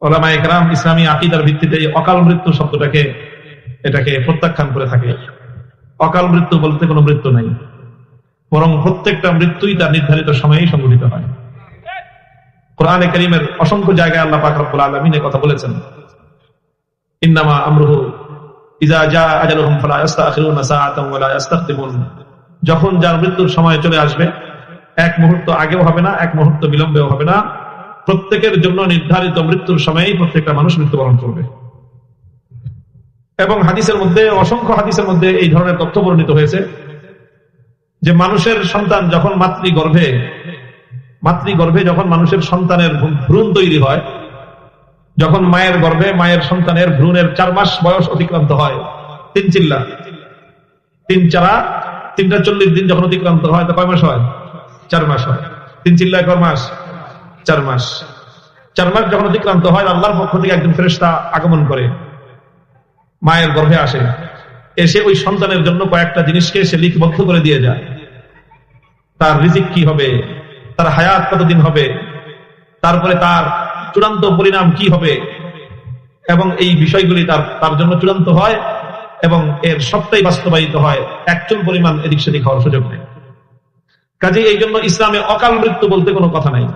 ওলামায়ে কেরাম ইসলামী আকীদার ভিত্তিতে অকাল মৃত্যু শব্দটাকে এটাকে প্রত্যাখ্যান করে থাকে। অকাল মৃত্যু বলতে কোনো মৃত্যু নাই, বরং প্রত্যেকটা মৃত্যুই তার নির্ধারিত সময়েই সংঘটিত হয়। কোরআনে কারীমের অসংখ্য জায়গায় আল্লাহ পাক রব্বুল আলামিন এই কথা বলেছেন, ইন্নামা আমরুহু ইযা জাআ আজালুহুম ফালা ইস্তাখিরুনা সাআতান ওয়া লা ইস্তাকদিমুন। যখন যার মৃত্যুর সময় চলে আসবে, এক মুহূর্ত আগেও হবে না, এক মুহূর্ত বিলম্বেও হবে না। প্রত্যেকের জন্য নির্ধারিত মৃত্যুর সময়েই প্রত্যেকটা মানুষ মৃত্যুবরণ করবে। এবং হাদিসের মধ্যে, অসংখ্য হাদিসের মধ্যে এই ধরনের তথ্য বর্ণিত হয়েছে যে মানুষের সন্তান যখন মাতৃগর্ভে যখন মানুষের সন্তানের ভ্রূণ তৈরি হয়, যখন মায়ের গর্ভে মায়ের সন্তানের ভ্রূণের 4 মাস বয়স অতিক্রান্ত হয়, 3 চিল্লা 3 চারা 340 দিন যখন অতিক্রান্ত হয়, তো কয় মাস হয়? 4 মাস হয়। 3 চিল্লা কয় মাস? 4 মাস। 4 মাস যখন অতিক্রান্ত হয়, আল্লাহর পক্ষ থেকে একজন ফেরেশতা আগমন করে, মায়ের গর্ভে আসে, এসে ওই সন্তানের জন্য কয়েকটা জিনিসকে সে লিপিবদ্ধ করে দিয়ে যায়। তার রিজিক কি হবে, তার হায়াত কতদিন হবে, তারপরে তার চূড়ান্ত পরিণাম কি হবে, এবং এই বিষয়গুলি তার জন্য চূড়ান্ত হয় এবং এর সবটাই বাস্তবায়িত হয়। একচুল পরিমাণ এদিক সেদিক হওয়ার সুযোগ নেই। কাজে এই জন্য ইসলামে অকাল মৃত্যু বলতে কোনো কথা নাই।